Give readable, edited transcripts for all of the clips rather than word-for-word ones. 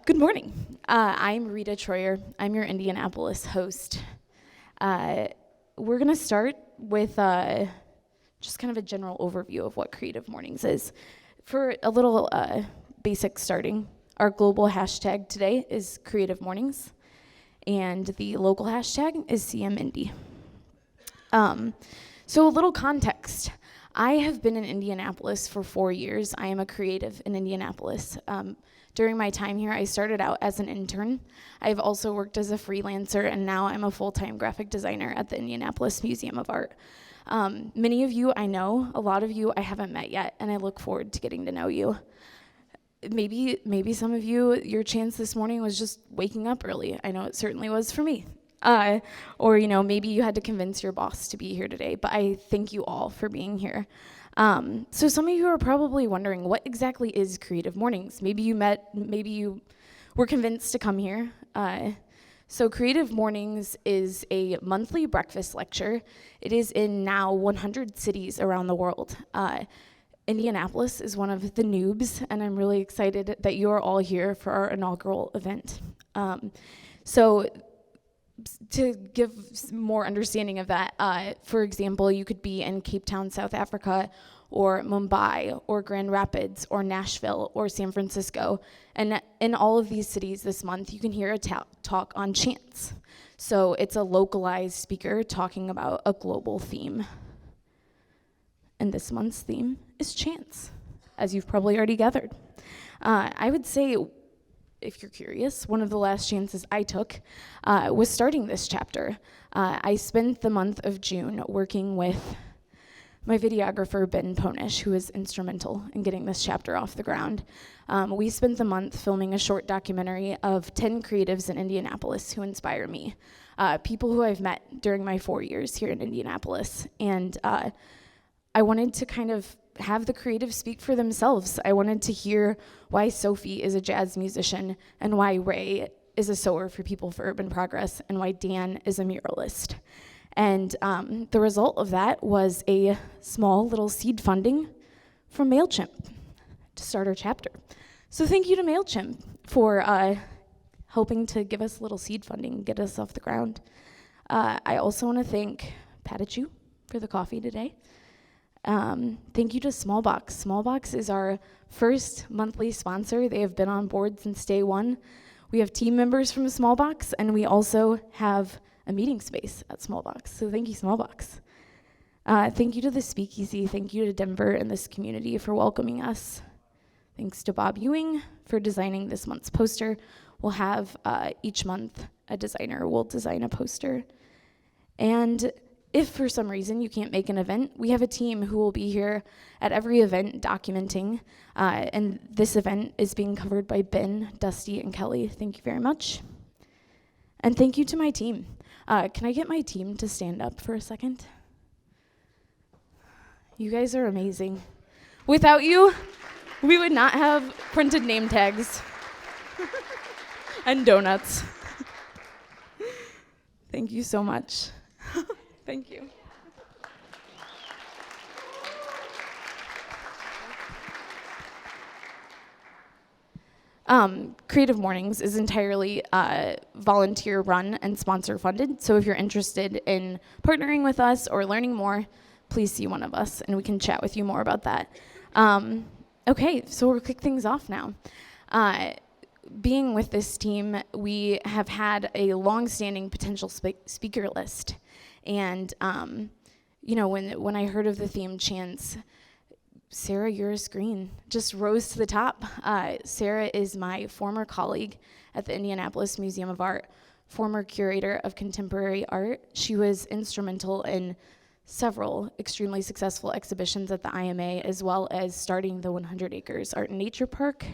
Good morning. I'm Rita Troyer. I'm your Indianapolis host. We're going to start with just kind of a general overview of what Creative Mornings is. For a little basic starting, our global hashtag today is Creative Mornings, and the local hashtag is CMIndy. So a little context. I have been in Indianapolis for 4 years. I am a creative in Indianapolis. During my time here, I started out as an intern. I've also worked as a freelancer, and now I'm a full-time graphic designer at the Indianapolis Museum of Art. Many of you I know, a lot of you I haven't met yet, and I look forward to getting to know you. Maybe some of you, your chance this morning was just waking up early. I know it certainly was for me. Or maybe you had to convince your boss to be here today, but I thank you all for being here. So some of you are probably wondering, what exactly is Creative Mornings? Maybe you were convinced to come here. So Creative Mornings is a monthly breakfast lecture. It is in now 100 cities around the world. Indianapolis is one of the noobs, and I'm really excited that you are all here for our inaugural event. So to give more understanding of that, for example, you could be in Cape Town, South Africa, or Mumbai, or Grand Rapids, or Nashville, or San Francisco. And in all of these cities this month, you can hear a talk on chance. So it's a localized speaker talking about a global theme. And this month's theme is chance, as you've probably already gathered. I would say, if you're curious, one of the last chances I took was starting this chapter. I spent the month of June working with my videographer, Ben Ponish, who was instrumental in getting this chapter off the ground. We spent the month filming a short documentary of 10 creatives in Indianapolis who inspire me, people who I've met during my 4 years here in Indianapolis. And I wanted to kind of have the creatives speak for themselves. I wanted to hear why Sophie is a jazz musician, and why Ray is a sewer for People for Urban Progress, and why Dan is a muralist. And the result of that was a small little seed funding from MailChimp to start our chapter. So thank you to MailChimp for helping to give us a little seed funding, get us off the ground. I also want to thank Patachu for the coffee today. Thank you to Smallbox. Smallbox is our first monthly sponsor. They have been on board since day one. We have team members from Smallbox, and we also have a meeting space at Smallbox. So thank you, Smallbox. Thank you to the Speakeasy. Thank you to Denver and this community for welcoming us. Thanks to Bob Ewing for designing this month's poster. We'll have each month a designer will design a poster. And if for some reason you can't make an event, we have a team who will be here at every event documenting. And this event is being covered by Ben, Dusty, and Kelly. Thank you very much. And thank you to my team. Can I get my team to stand up for a second? You guys are amazing. Without you, we would not have printed name tags and donuts. Thank you so much. Thank you. Creative Mornings is entirely volunteer run and sponsor funded. So if you're interested in partnering with us or learning more, please see one of us and we can chat with you more about that. Okay, so we'll kick things off now. Being with this team, we have had a long-standing potential speaker list. And, when I heard of the theme Chance, Sarah Urist Green just rose to the top. Sarah is my former colleague at the Indianapolis Museum of Art, former curator of contemporary art. She was instrumental in several extremely successful exhibitions at the IMA, as well as starting the 100 Acres Art and Nature Park.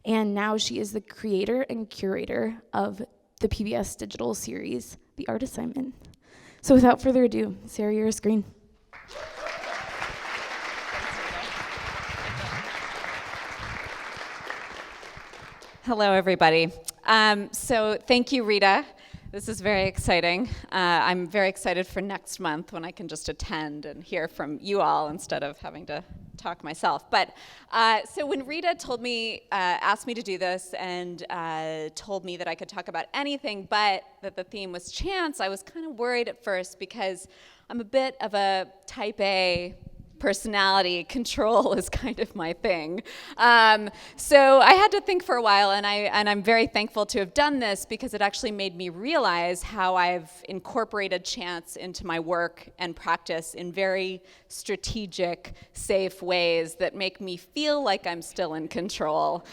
and now she is the creator and curator of the PBS digital series, The Art Assignment. So without further ado, Sarah Urist Green. Hello, everybody. So thank you, Rita. This is very exciting. I'm very excited for next month when I can just attend and hear from you all instead of having to talk myself. But so when Rita asked me to do this and told me that I could talk about anything but that the theme was chance, I was kind of worried at first because I'm a bit of a type A personality. Control is kind of my thing. So I had to think for a while, and I'm very thankful to have done this because it actually made me realize how I've incorporated chance into my work and practice in very strategic, safe ways that make me feel like I'm still in control,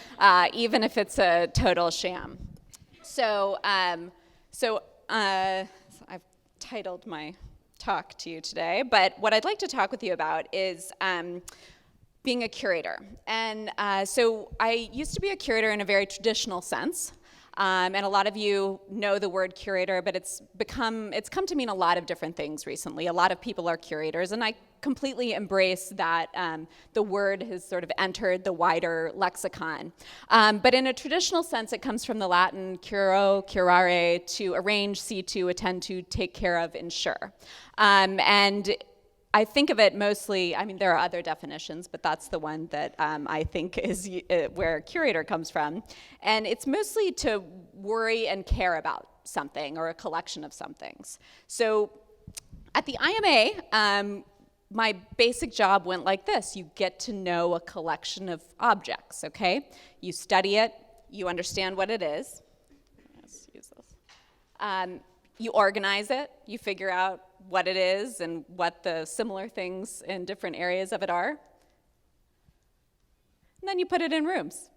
even if it's a total sham. So I've titled my talk to you today, but what I'd like to talk with you about is being a curator. And so I used to be a curator in a very traditional sense, and a lot of you know the word curator, but it's come to mean a lot of different things recently. A lot of people are curators, and I completely embrace that the word has sort of entered the wider lexicon. But in a traditional sense, it comes from the Latin curo, curare, to arrange, see to, attend to, take care of, ensure. And I think of it mostly, I mean, there are other definitions, but that's the one that I think is where curator comes from. And it's mostly to worry and care about something or a collection of some things. So at the IMA, my basic job went like this. You get to know a collection of objects, okay? You study it, you understand what it is. Let's use this. You organize it, you figure out what it is and what the similar things in different areas of it are. And then you put it in rooms.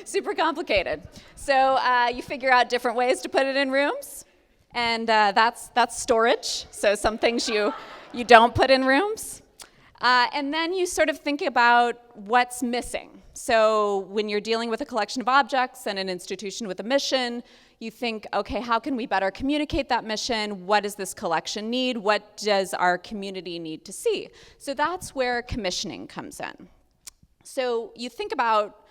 Super complicated. So you figure out different ways to put it in rooms, and that's storage. So some things you don't put in rooms. And then you sort of think about what's missing. So when you're dealing with a collection of objects and an institution with a mission, you think, okay, how can we better communicate that mission? What does this collection need? What does our community need to see? So that's where commissioning comes in. So you think about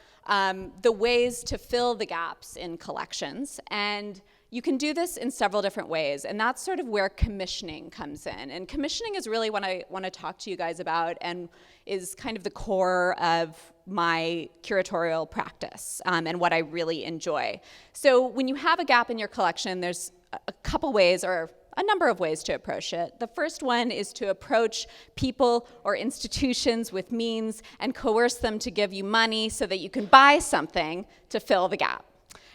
the ways to fill the gaps in collections, and you can do this in several different ways, and that's sort of where commissioning comes in. And commissioning is really what I want to talk to you guys about and is kind of the core of my curatorial practice and what I really enjoy. So when you have a gap in your collection, there's a couple ways or a number of ways to approach it. The first one is to approach people or institutions with means and coerce them to give you money so that you can buy something to fill the gap.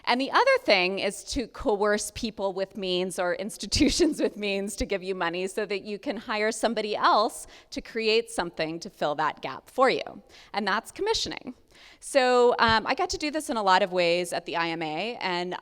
And the other thing is to coerce people with means or institutions with means to give you money so that you can hire somebody else to create something to fill that gap for you. And that's commissioning. So I got to do this in a lot of ways at the IMA, and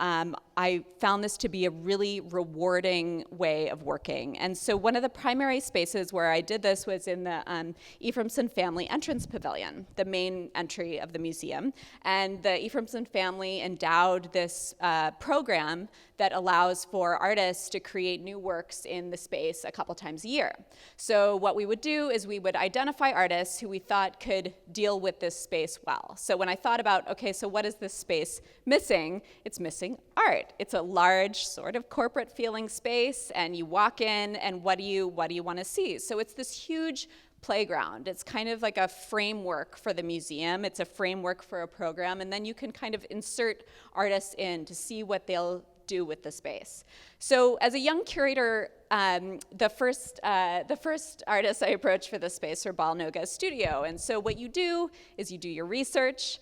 I found this to be a really rewarding way of working. And so one of the primary spaces where I did this was in the Ephraimson Family Entrance Pavilion, the main entry of the museum. And the Ephraimson family endowed this program that allows for artists to create new works in the space a couple times a year. So what we would do is we would identify artists who we thought could deal with this space well. So when I thought about, okay, so what is this space missing? It's missing art. It's a large sort of corporate feeling space, and you walk in and what do you want to see? So it's this huge playground. It's kind of like a framework for the museum. It's a framework for a program, and then you can kind of insert artists in to see what they'll do with the space. So as a young curator, the first artists I approached for this space were Balnoga's studio. And so what you do is you do your research,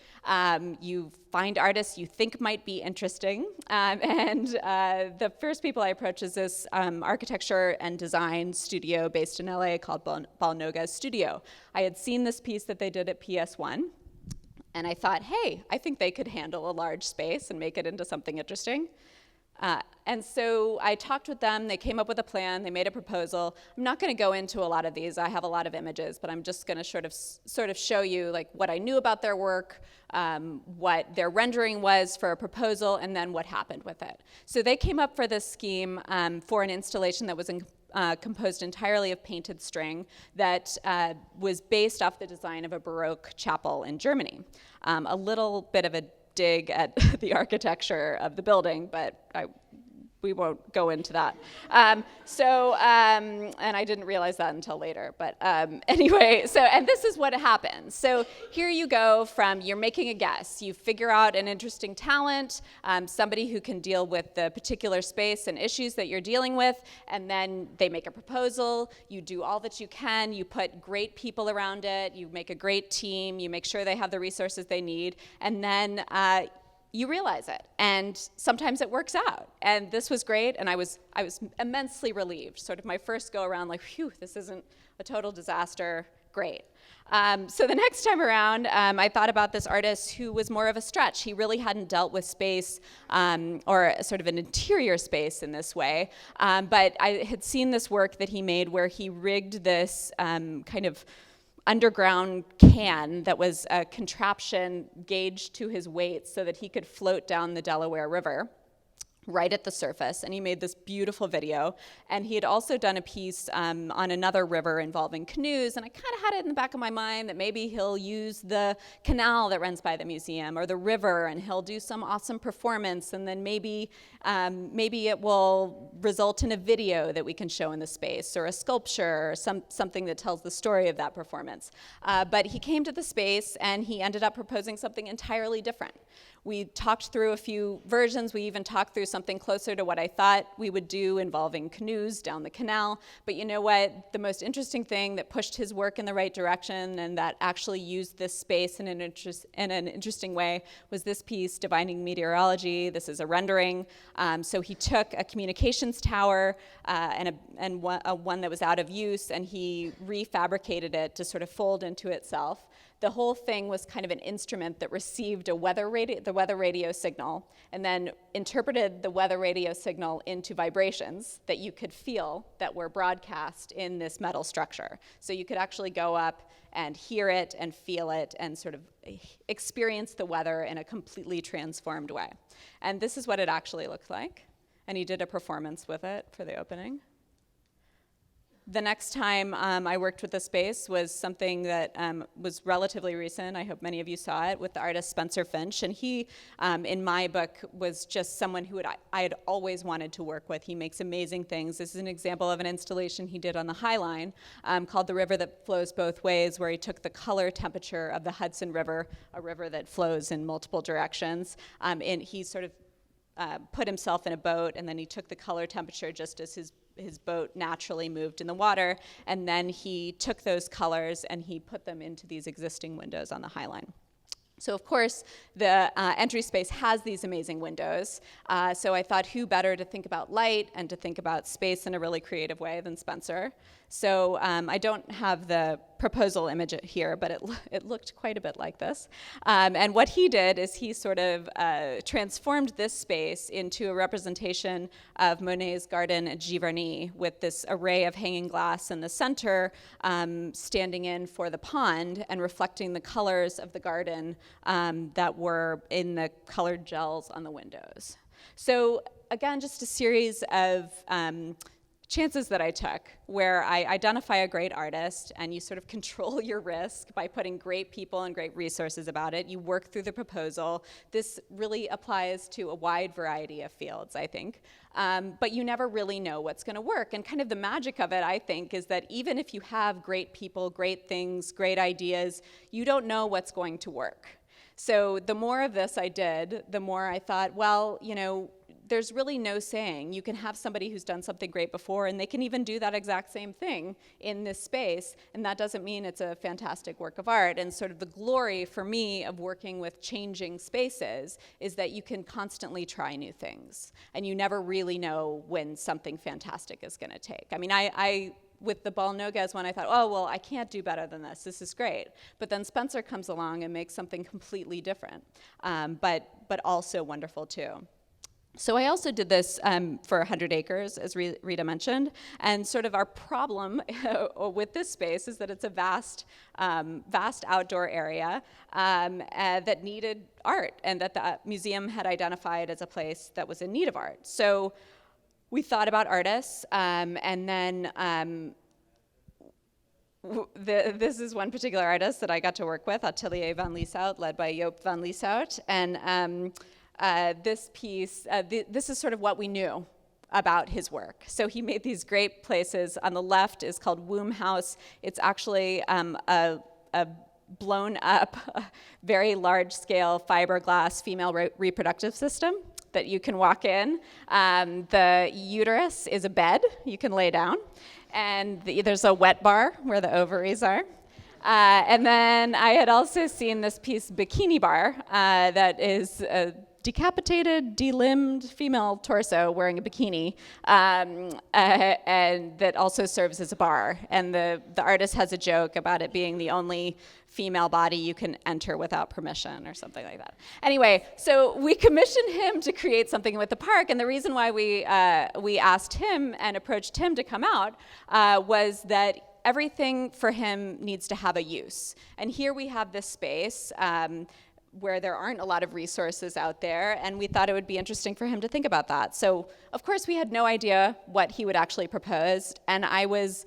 you find artists you think might be interesting, and the first people I approached is this architecture and design studio based in LA called Balnoga's Studio. I had seen this piece that they did at PS1, and I thought, hey, I think they could handle a large space and make it into something interesting. And so I talked with them, they came up with a plan, they made a proposal. I'm not gonna go into a lot of these, I have a lot of images, but I'm just gonna sort of show you like what I knew about their work, what their rendering was for a proposal, and then what happened with it. So they came up for this scheme for an installation that was composed entirely of painted string that was based off the design of a Baroque chapel in Germany. A little bit of a dig at the architecture of the building, but we won't go into that. And I didn't realize that until later, but anyway, and this is what happens. So here you go from, you're making a guess, you figure out an interesting talent, somebody who can deal with the particular space and issues that you're dealing with, and then they make a proposal, you do all that you can, you put great people around it, you make a great team, you make sure they have the resources they need, and then you realize it, and sometimes it works out. And this was great, and I was immensely relieved. Sort of my first go around, like, phew, this isn't a total disaster, great. So the next time around, I thought about this artist who was more of a stretch. He really hadn't dealt with space or sort of an interior space in this way, but I had seen this work that he made where he rigged this kind of underground can that was a contraption gauged to his weight so that he could float down the Delaware River right at the surface, and he made this beautiful video. And he had also done a piece on another river involving canoes, and I kind of had it in the back of my mind that maybe he'll use the canal that runs by the museum or the river, and he'll do some awesome performance, and then maybe it will result in a video that we can show in the space, or a sculpture, or something that tells the story of that performance. But he came to the space, and he ended up proposing something entirely different. We talked through a few versions. We even talked through something closer to what I thought we would do involving canoes down the canal. But you know what? The most interesting thing that pushed his work in the right direction and that actually used this space in an interesting way was this piece, Divining Meteorology. This is a rendering. So he took a communications tower and one that was out of use, and he refabricated it to sort of fold into itself. The whole thing was kind of an instrument that received the weather radio signal, and then interpreted the weather radio signal into vibrations that you could feel that were broadcast in this metal structure. So you could actually go up and hear it and feel it and sort of experience the weather in a completely transformed way. And this is what it actually looked like. And he did a performance with it for the opening. The next time I worked with the space was something that was relatively recent. I hope many of you saw it, with the artist Spencer Finch. And he, in my book, was just someone who I had always wanted to work with. He makes amazing things. This is an example of an installation he did on the High Line called The River That Flows Both Ways, where he took the color temperature of the Hudson River, a river that flows in multiple directions, and he sort of put himself in a boat, and then he took the color temperature just as his boat naturally moved in the water, and then he took those colors and he put them into these existing windows on the High Line. So of course, the entry space has these amazing windows, so I thought who better to think about light and to think about space in a really creative way than Spencer. So I don't have the proposal image here, but it looked quite a bit like this. And what he did is he sort of transformed this space into a representation of Monet's garden at Giverny, with this array of hanging glass in the center, standing in for the pond and reflecting the colors of the garden that were in the colored gels on the windows. So again, just a series of chances that I took, where I identify a great artist and you sort of control your risk by putting great people and great resources about it. You work through the proposal. This really applies to a wide variety of fields, I think. But you never really know what's going to work. And kind of the magic of it, I think, is that even if you have great people, great things, great ideas, you don't know what's going to work. So the more of this I did, the more I thought, well, you know, there's really no saying. You can have somebody who's done something great before, and they can even do that exact same thing in this space, and that doesn't mean it's a fantastic work of art. And sort of the glory for me of working with changing spaces is that you can constantly try new things, and you never really know when something fantastic is going to take. I mean, with the Bal Noguez one, I thought, oh, well, I can't do better than this. This is great. But then Spencer comes along and makes something completely different, but also wonderful too. So I also did this for 100 acres, as Rita mentioned, and sort of our problem with this space is that it's a vast outdoor area that needed art, and that the museum had identified as a place that was in need of art. So we thought about artists, and then this is one particular artist that I got to work with, Atelier van Lieshout, led by Joop van Lieshout, and this piece, this is sort of what we knew about his work. So he made these great places. On the left is called Womb House. It's actually a blown up, very large scale fiberglass female reproductive system that you can walk in. The uterus is a bed you can lay down. And there's a wet bar where the ovaries are. And then I had also seen this piece, Bikini Bar, that is a decapitated, delimbed female torso wearing a bikini, and that also serves as a bar. And the artist has a joke about it being the only female body you can enter without permission or something like that. Anyway, so we commissioned him to create something with the park, and the reason why we asked him and approached him to come out was that everything for him needs to have a use. And here we have this space where there aren't a lot of resources out there, and we thought it would be interesting for him to think about that. So, of course, we had no idea what he would actually propose, and I was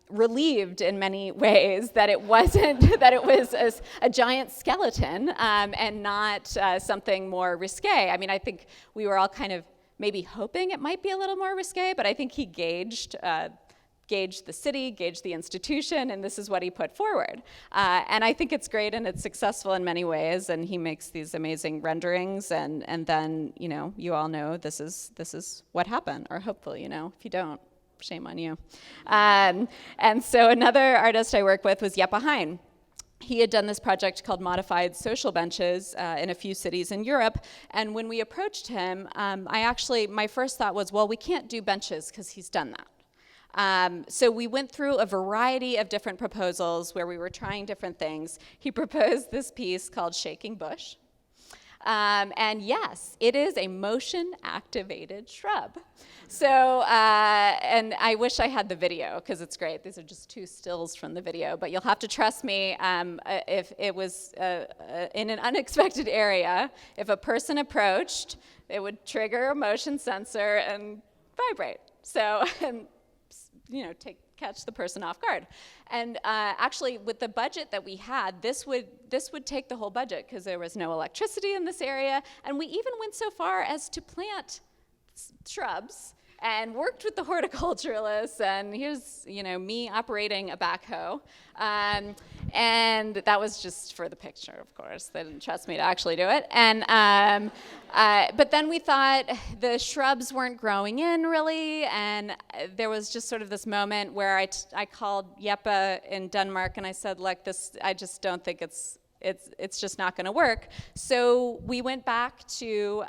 relieved in many ways that it wasn't, that it was a giant skeleton and not something more risque. I mean, I think we were all kind of maybe hoping it might be a little more risque, but I think he gauged the city, gauged the institution, and this is what he put forward. And I think it's great and it's successful in many ways, and he makes these amazing renderings, and then, you know, you all know this is what happened, or hopefully, you know, if you don't, shame on you. And so another artist I work with was Jeppe Hein. He had done this project called Modified Social Benches in a few cities in Europe, and when we approached him, my first thought was, well, we can't do benches because he's done that. So we went through a variety of different proposals where we were trying different things. He proposed this piece called Shaking Bush. And yes, it is a motion-activated shrub. So, and I wish I had the video, because it's great. These are just two stills from the video, but you'll have to trust me if it was in an unexpected area, if a person approached, it would trigger a motion sensor and vibrate. So, and, you know, catch the person off guard. And actually, with the budget that we had, this would take the whole budget, because there was no electricity in this area, and we even went so far as to plant shrubs and worked with the horticulturalists, and here's, you know, me operating a backhoe. And that was just for the picture, of course. They didn't trust me to actually do it. And but then we thought the shrubs weren't growing in really, and there was just sort of this moment where I called Jeppe in Denmark, and I said, look, I just don't think it's just not going to work. So we went back to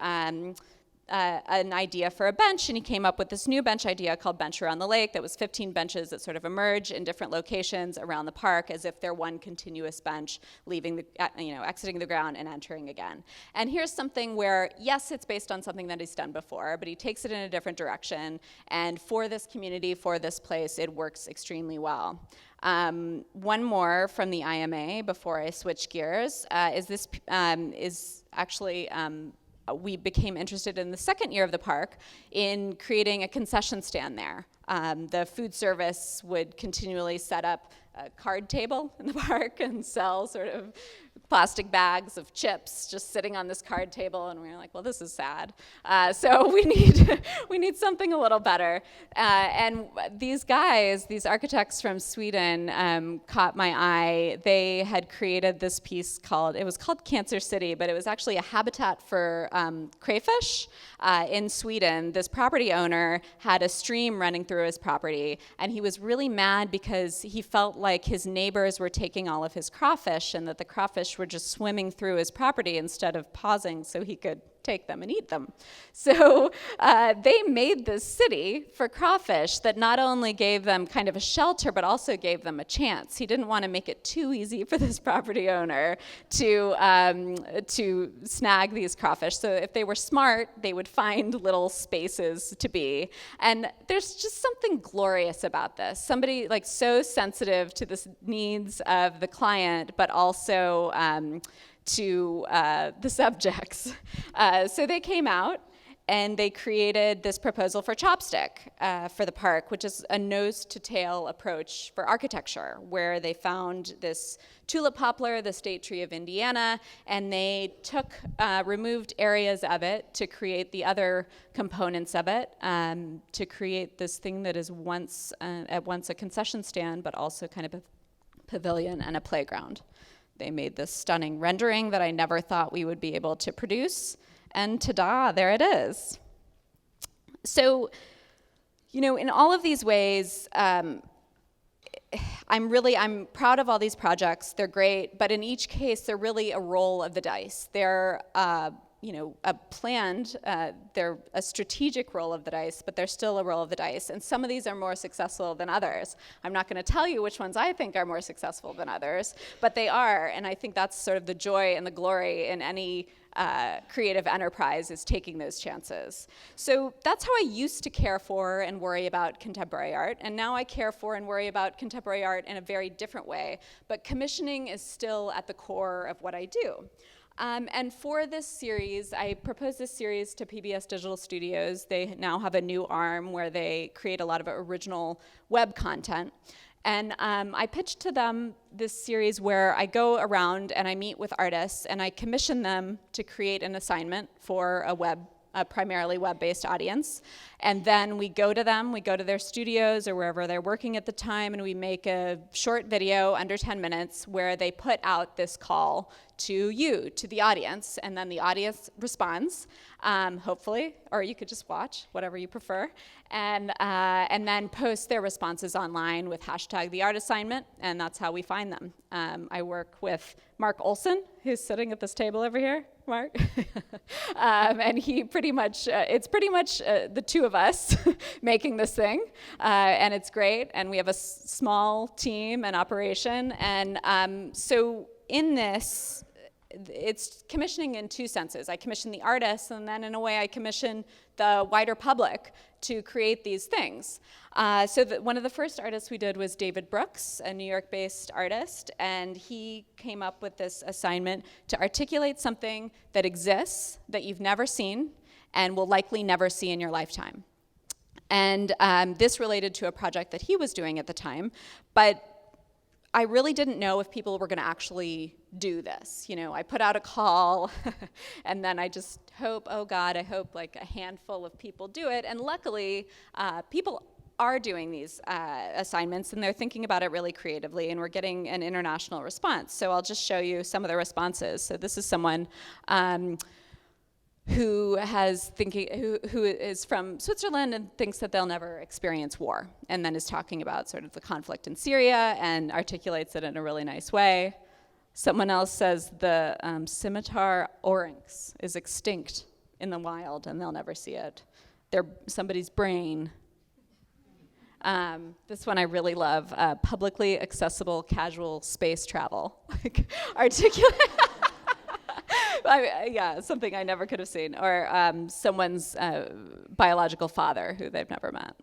an idea for a bench, and he came up with this new bench idea called Bench Around the Lake that was 15 benches that sort of emerge in different locations around the park as if they're one continuous bench, leaving exiting the ground and entering again. And here's something where, yes, it's based on something that he's done before, but he takes it in a different direction, and for this community, for this place, it works extremely well. One more from the IMA before I switch gears is actually we became interested in the second year of the park in creating a concession stand there. The food service would continually set up a card table in the park and sell sort of plastic bags of chips just sitting on this card table, and we were like, well, this is sad. So we need something a little better. And these guys, these architects from Sweden, caught my eye. They had created this piece called Cancer City, but it was actually a habitat for crayfish in Sweden. This property owner had a stream running through his property, and he was really mad because he felt like his neighbors were taking all of his crawfish, and that the crawfish were just swimming through his property instead of pausing so he could take them and eat them. So they made this city for crawfish that not only gave them kind of a shelter, but also gave them a chance. He didn't want to make it too easy for this property owner to snag these crawfish. So if they were smart, they would find little spaces to be. And there's just something glorious about this. Somebody like so sensitive to the needs of the client, but also to the subjects. So they came out and they created this proposal for Chopstick for the park, which is a nose-to-tail approach for architecture, where they found this tulip poplar, the state tree of Indiana, and they removed areas of it to create the other components of it, to create this thing that is at once a concession stand, but also kind of a pavilion and a playground. They made this stunning rendering that I never thought we would be able to produce, and ta-da, there it is. So, in all of these ways, I'm proud of all these projects. They're great, but in each case, they're really a roll of the dice. They're they're a strategic roll of the dice, but they're still a roll of the dice. And some of these are more successful than others. I'm not going to tell you which ones I think are more successful than others, but they are. And I think that's sort of the joy and the glory in any creative enterprise, is taking those chances. So that's how I used to care for and worry about contemporary art. And now I care for and worry about contemporary art in a very different way. But commissioning is still at the core of what I do. And for this series, I proposed this series to PBS Digital Studios. They now have a new arm where they create a lot of original web content. And I pitched to them this series where I go around and I meet with artists and I commission them to create an assignment for a primarily web-based audience. And then we go to them, we go to their studios or wherever they're working at the time, and we make a short video under 10 minutes where they put out this call to you, to the audience, and then the audience responds, hopefully, or you could just watch, whatever you prefer, and then post their responses online with #TheArtAssignment, and that's how we find them. I work with Mark Olson, who's sitting at this table over here. Mark, and he it's pretty much the two of us making this thing, and it's great, and we have a small team and operation, and so in this, it's commissioning in two senses. I commission the artists, and then in a way I commission the wider public to create these things. So one of the first artists we did was David Brooks, a New York-based artist, and he came up with this assignment to articulate something that exists, that you've never seen, and will likely never see in your lifetime. And this related to a project that he was doing at the time, but I really didn't know if people were going to actually do this. I put out a call, and then I just hope, oh God, I hope like a handful of people do it. And luckily, people are doing these assignments, and they're thinking about it really creatively, and we're getting an international response. So I'll just show you some of the responses. So this is someone who is from Switzerland and thinks that they'll never experience war, and then is talking about sort of the conflict in Syria and articulates it in a really nice way. Someone else says the scimitar oryx is extinct in the wild and they'll never see it. They're somebody's brain. This one I really love, publicly accessible casual space travel. Articulate. Yeah, something I never could have seen. Or someone's biological father who they've never met.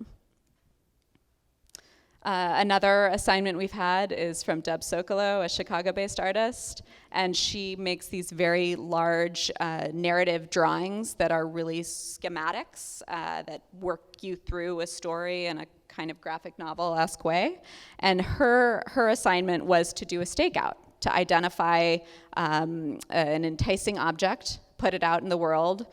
Another assignment we've had is from Deb Sokolow, a Chicago-based artist, and she makes these very large narrative drawings that are really schematics that work you through a story in a kind of graphic novel-esque way. And her assignment was to do a stakeout, to identify an enticing object, put it out in the world,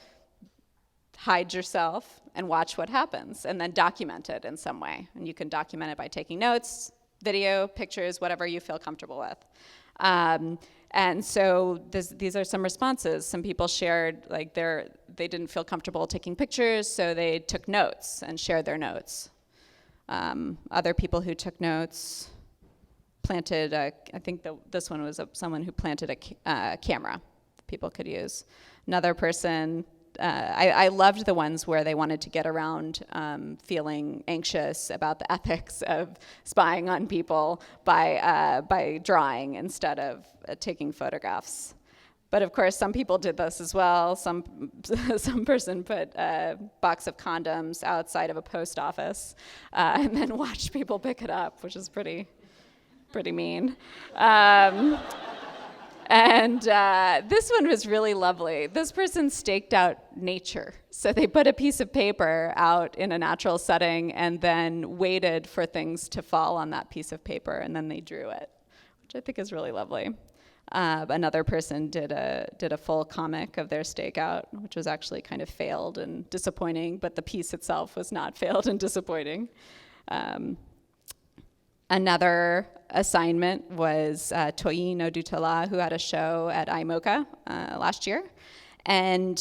hide yourself, and watch what happens, and then document it in some way. And you can document it by taking notes, video, pictures, whatever you feel comfortable with. And so these are some responses. Some people shared like they didn't feel comfortable taking pictures, so they took notes and shared their notes. Other people who took notes planted, I think this one was someone who planted a camera that people could use. Another person I loved the ones where they wanted to get around feeling anxious about the ethics of spying on people by drawing instead of taking photographs. But of course, some people did this as well. Some person put a box of condoms outside of a post office and then watched people pick it up, which is pretty mean. And this one was really lovely. This person staked out nature. So they put a piece of paper out in a natural setting and then waited for things to fall on that piece of paper, and then they drew it, which I think is really lovely. Another person did a full comic of their stakeout, which was actually kind of failed and disappointing, but the piece itself was not failed and disappointing. Another assignment was Toyi no Dutala, who had a show at IMOCA last year. And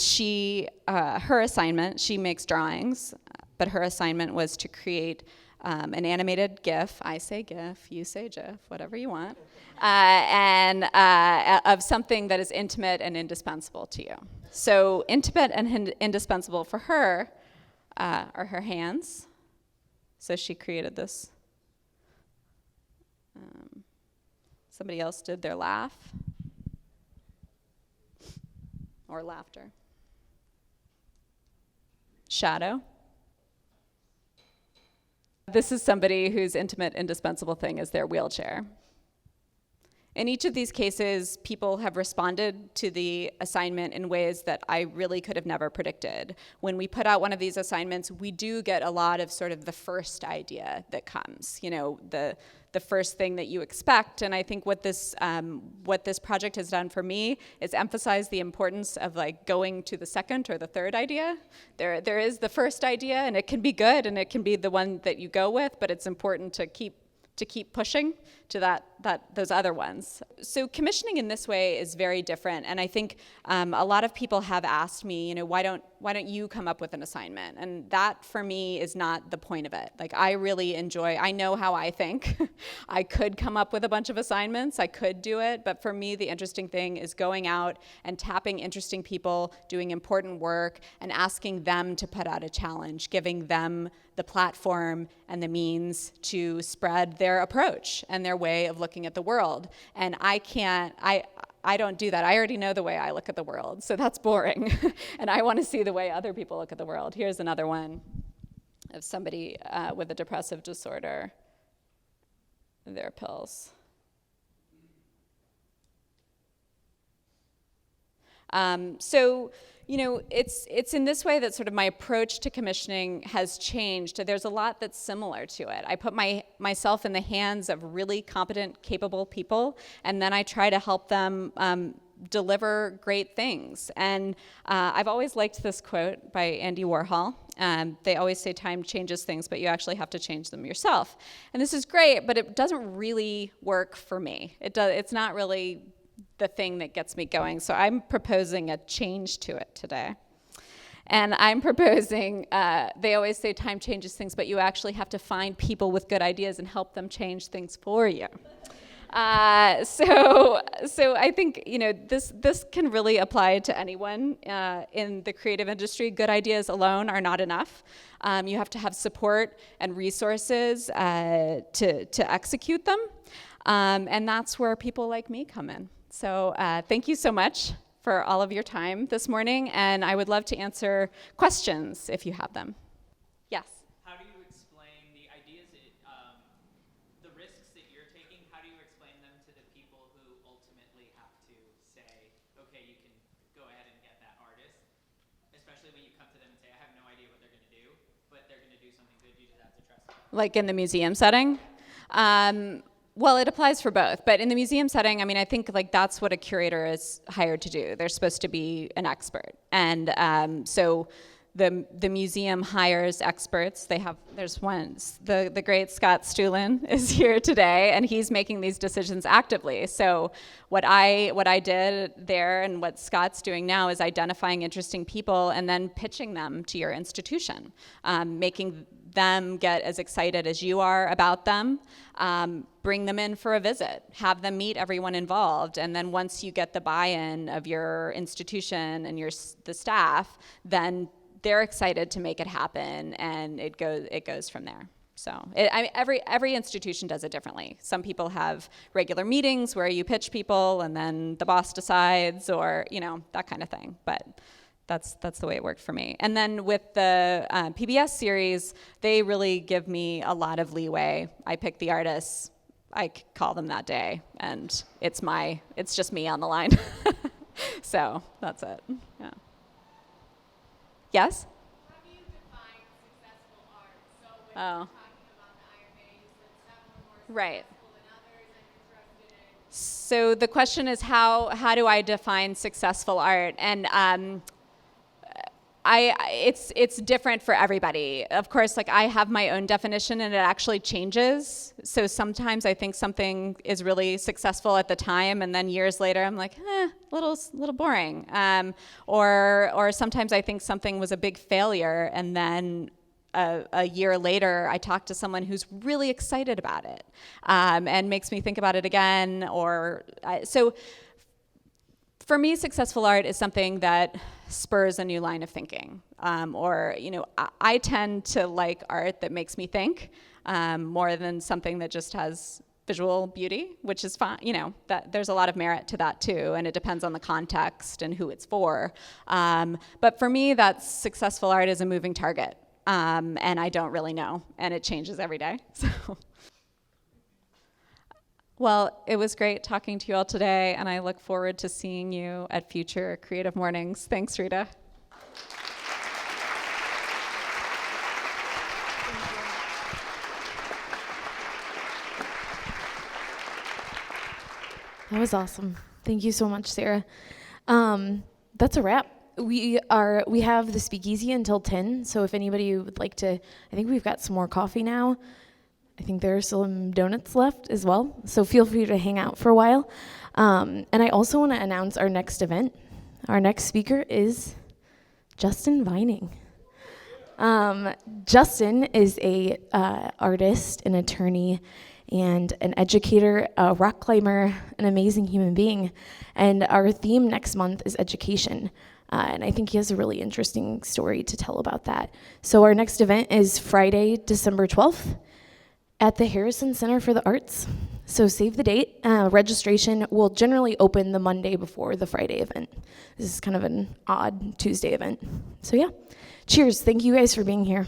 her assignment, she makes drawings, but her assignment was to create an animated GIF. I say GIF, you say GIF, whatever you want, and of something that is intimate and indispensable to you. So intimate and indispensable for her are her hands. So she created this. Somebody else did their laugh or laughter. Shadow. This is somebody whose intimate, indispensable thing is their wheelchair. In each of these cases, people have responded to the assignment in ways that I really could have never predicted. When we put out one of these assignments, we do get a lot of sort of the first idea that comes, the first thing that you expect. And I think what this project has done for me is emphasize the importance of like going to the second or the third idea. There is the first idea, and it can be good, and it can be the one that you go with, but it's important to keep pushing to those other ones. So commissioning in this way is very different, and I think a lot of people have asked me, why don't you come up with an assignment? And that for me is not the point of it. Like I really enjoy, I know how I think. I could come up with a bunch of assignments, I could do it, but for me the interesting thing is going out and tapping interesting people, doing important work, and asking them to put out a challenge, giving them the platform and the means to spread their approach and their way of looking at the world. And I don't do that. I already know the way I look at the world, so that's boring. And I want to see the way other people look at the world. Here's another one of somebody with a depressive disorder, their pills. It's in this way that sort of my approach to commissioning has changed. There's a lot that's similar to it. I put myself in the hands of really competent, capable people, and then I try to help them deliver great things. And I've always liked this quote by Andy Warhol. They always say time changes things, but you actually have to change them yourself. And this is great, but it doesn't really work for me. It's not really the thing that gets me going. So I'm proposing a change to it today. And I'm proposing, they always say time changes things, but you actually have to find people with good ideas and help them change things for you. So I think this can really apply to anyone in the creative industry. Good ideas alone are not enough. You have to have support and resources to execute them, and that's where people like me come in. So thank you so much for all of your time this morning, and I would love to answer questions if you have them. Yes? How do you explain the ideas, the risks that you're taking, how do you explain them to the people who ultimately have to say, okay, you can go ahead and get that artist, especially when you come to them and say, I have no idea what they're going to do, but they're going to do something good, you just have to trust them. Like in the museum setting? Well, it applies for both, but in the museum setting, I think like that's what a curator is hired to do. They're supposed to be an expert, and so the museum hires experts. There's one, the great Scott Stulin is here today, and he's making these decisions actively. So what I did there and what Scott's doing now is identifying interesting people and then pitching them to your institution, making them get as excited as you are about them, bring them in for a visit, have them meet everyone involved, and then once you get the buy-in of your institution and the staff, then they're excited to make it happen, and it goes from there. So every institution does it differently. Some people have regular meetings where you pitch people, and then the boss decides, or that kind of thing. But that's the way it worked for me. And then with the PBS series, they really give me a lot of leeway. I pick the artists, I call them that day, and it's just me on the line. So that's it. Yeah. Yes? How do you define successful art? So when Oh. you're talking about the Iron Man, you said some were more Right. successful than others. I'm interested in. So the question is how do I define successful art? And it's different for everybody. Of course, like I have my own definition, and it actually changes. So sometimes I think something is really successful at the time, and then years later I'm like, little boring. Or sometimes I think something was a big failure, and then a year later I talk to someone who's really excited about it, and makes me think about it again. So for me, successful art is something that spurs a new line of thinking. I tend to like art that makes me think more than something that just has visual beauty, which is fine. That there's a lot of merit to that too, and it depends on the context and who it's for. But for me, that successful art is a moving target, and I don't really know, and it changes every day. So. Well, it was great talking to you all today, and I look forward to seeing you at future Creative Mornings. Thanks, Rita. That was awesome. Thank you so much, Sarah. That's a wrap. We have the speakeasy until 10, so if anybody would like to, I think we've got some more coffee now. I think there are some donuts left as well, so feel free to hang out for a while. And I also want to announce our next event. Our next speaker is Justin Vining. Justin is a artist, an attorney, and an educator, a rock climber, an amazing human being. And our theme next month is education. And I think he has a really interesting story to tell about that. So our next event is Friday, December 12th. At the Harrison Center for the Arts. So save the date. Registration will generally open the Monday before the Friday event. This is kind of an odd Tuesday event. So yeah, cheers. Thank you guys for being here.